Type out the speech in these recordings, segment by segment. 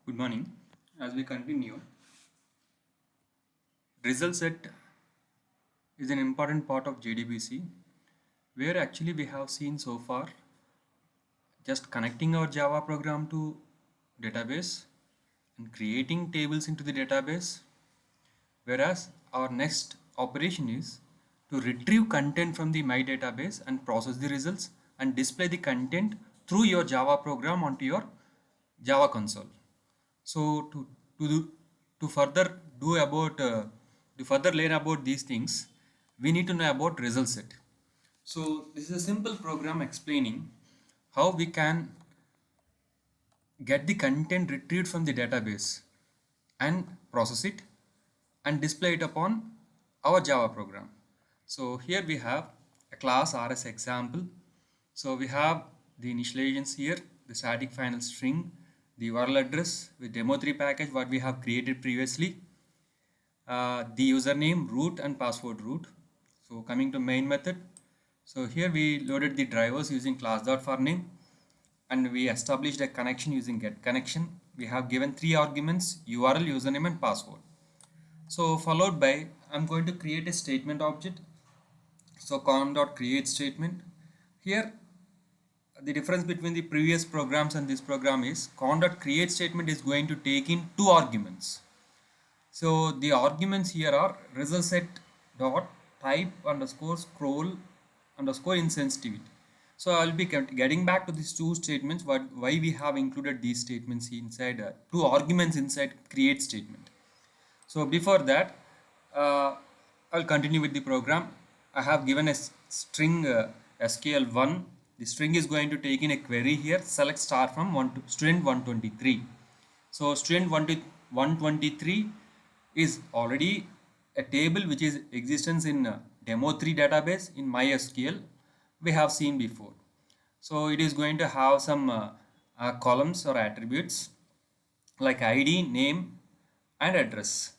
Good morning. As we continue, result set is an important part of JDBC where actually we have seen so far just connecting our Java program to database and creating tables into the database, whereas our next operation is to retrieve content from the my database and process the results and display the content through your Java program onto your Java console. So to do, to further do about to further learn about these things, we need to know about result set. So this is a simple program explaining how we can get the content retrieved from the database and process it and display it upon our Java program. So here we have a class RS example. So we have the initializations here, the static final string, the URL address with demo3 package what we have created previously, the username, root and password root. So coming to main method. So here we loaded the drivers using class.forName and we established a connection using getConnection. We have given three arguments, URL, username and password. So followed by, I'm going to create a statement object. So con.create statement. Here the difference between the previous programs and this program is con.create statement is going to take in two arguments. So the arguments here are ResultSet dot type underscore scroll underscore insensitivity. So I'll be getting back to these two statements, why we have included these statements inside two arguments inside create statement. So before that, I'll continue with the program. I have given a string SQL1. The string is going to take in a query here, select star from student 123. So student 123 is already a table which is existence in demo3 database in MySQL we have seen before. So it is going to have some columns or attributes like ID, name and address.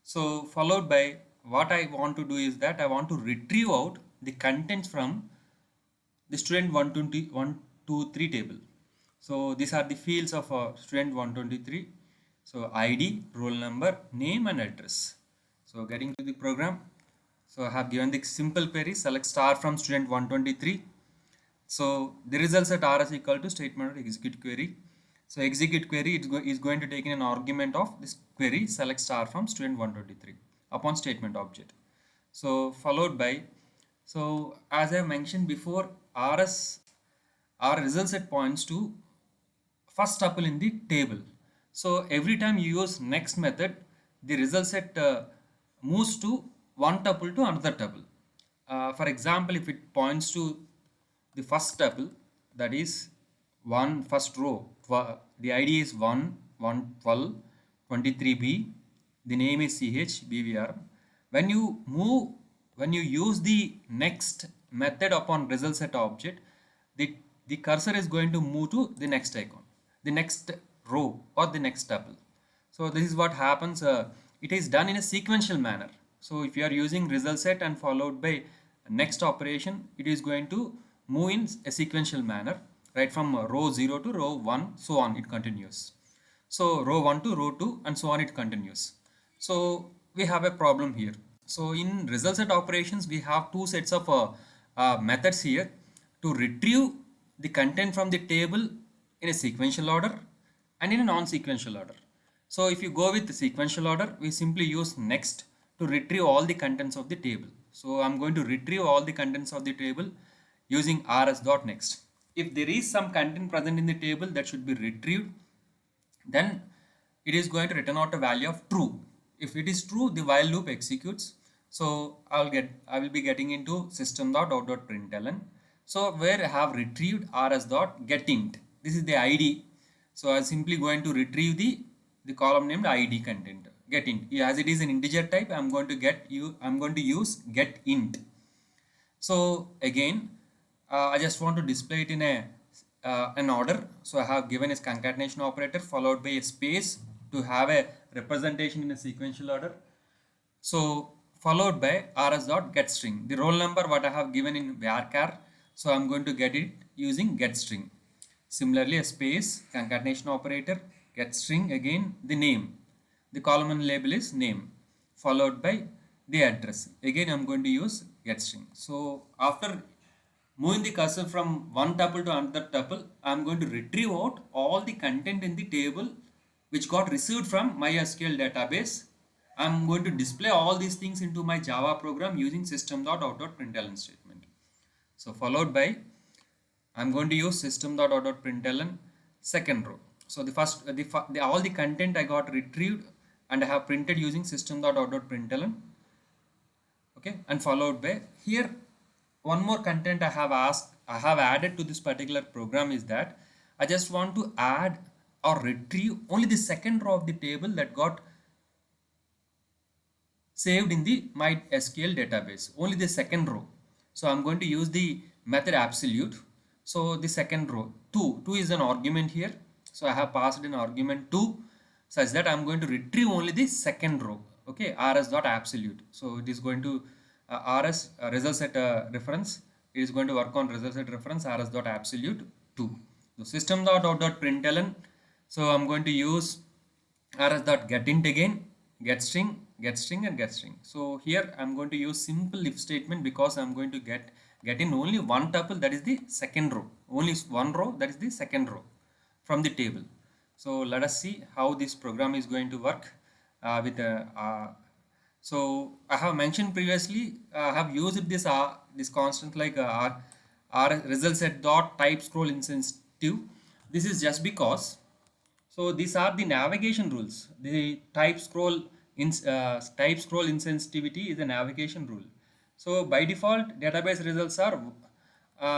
So followed by what I want to do is that I want to retrieve out the contents from the student 123 table. So these are the fields of student 123. So ID, roll number, name and address. So getting to the program. So I have given the simple query, select star from student 123. So the results at RS equal to statement of execute query. So execute query is going to take in an argument of this query, select star from student 123 upon statement object. So followed by, so as I mentioned before, our result set points to first tuple in the table. So every time you use next method, the result set moves to one tuple to another tuple. For example, if it points to the first tuple, that is one first row, the ID is 1, 1, 12, 23b, the name is ch, bvr. When you use the next method upon result set object, the cursor is going to move to the next icon, the next row or the next tuple. So this is what happens. It is done in a sequential manner. So if you are using result set and followed by next operation, it is going to move in a sequential manner, right from row 0 to row 1, so on it continues. So row 1 to row 2 and so on it continues. So we have a problem here. So in result set operations, we have two sets of methods here to retrieve the content from the table in a sequential order and in a non-sequential order. So if you go with the sequential order, we simply use next to retrieve all the contents of the table. So I'm going to retrieve all the contents of the table using rs.next. If there is some content present in the table that should be retrieved, then it is going to return out a value of true. If it is true, the while loop executes. So I will be getting into system.out.println. So where I have retrieved rs.getInt. This is the ID. So I'm simply going to retrieve the column named ID content. GetInt. As it is an integer type, I'm going to use getInt. So again, I just want to display it in an order. So I have given a concatenation operator followed by a space to have a representation in a sequential order. So followed by rs.getString. The roll number what I have given in varchar. So I'm going to get it using getString. Similarly, a space, concatenation operator, get string, again the name. The column label is name, followed by the address. Again I'm going to use get string. So after moving the cursor from one tuple to another tuple, I'm going to retrieve out all the content in the table which got received from MySQL database. I'm going to display all these things into my Java program using system.out.println statement. So followed by, I'm going to use system.out.println second row. So the first, all the content I got retrieved and I have printed using system.out.println. Okay, and followed by here, one more content I have added to this particular program is that I just want to add or retrieve only the second row of the table that got saved in the MySQL database, only the second row. So I'm going to use the method absolute. So the second row, 2 is an argument here. So I have passed an argument 2 such that I'm going to retrieve only the second row. Okay, rs.absolute. So it is going to rs result set reference. It is going to work on result set reference rs.absolute 2. So system.out.println. So I'm going to use rs.getInt again, get string, get string and get string. So here I'm going to use simple if statement because I'm going to get in only one tuple, that is the second row, only one row, that is the second row from the table. So let us see how this program is going to work with so I have mentioned previously, I have used this constant like r result set dot type scroll insensitive. This is just because, so these are the navigation rules. The type scroll insensitivity is a navigation rule. So by default, database results are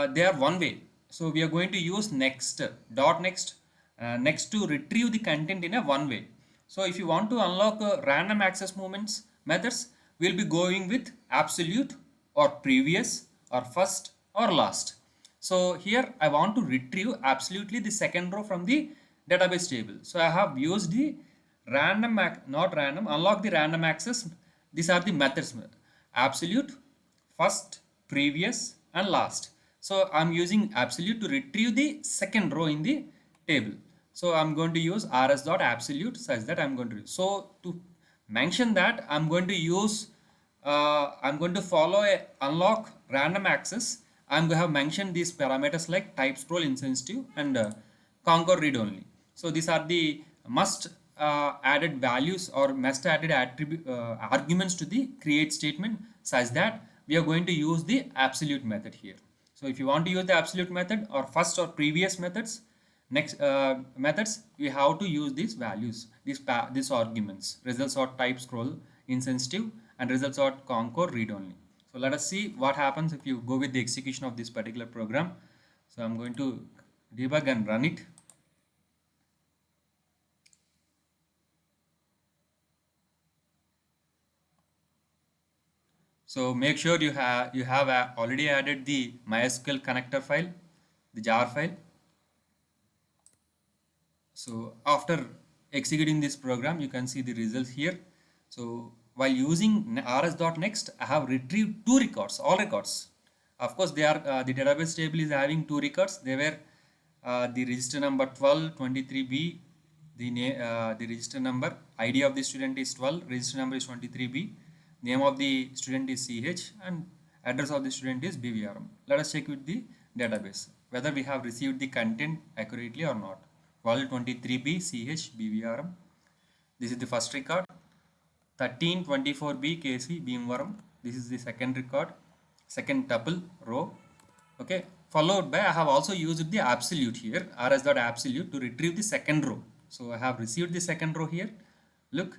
they are one way. So we are going to use next dot next next to retrieve the content in a one way. So if you want to unlock random access movements methods, we'll be going with absolute or previous or first or last. So here I want to retrieve absolutely the second row from the database table. So I have used the random, not random, unlock the random access. These are the methods: absolute, first, previous and last. So I'm using absolute to retrieve the second row in the table. So I'm going to use rs.absolute such that I'm going to, so to mention that I'm going to use I'm going to follow a unlock random access. I'm going to have mentioned these parameters like type scroll insensitive and conquer read only. So these are the must added values or must added attribute arguments to the create statement such that we are going to use the absolute method here. So if you want to use the absolute method or first or previous methods, next methods, we have to use these values, these arguments, results or type scroll insensitive and results or conquer read only. So let us see what happens if you go with the execution of this particular program. So I'm going to debug and run it. So make sure you have already added the MySQL connector file, the jar file. So after executing this program, you can see the results here. So while using rs.next, I have retrieved two records, all records. Of course, they are the database table is having two records. They were the register number 1223b, the register number, ID of the student is 12, register number is 23b, name of the student is ch, and address of the student is bvrm. Let us check with the database whether we have received the content accurately or not. 1223b ch bvrm. This is the first record. 1324b kc bvrm. This is the second record, second tuple row. Okay, followed by I have also used the absolute here, rs.absolute to retrieve the second row. So I have received the second row here. Look,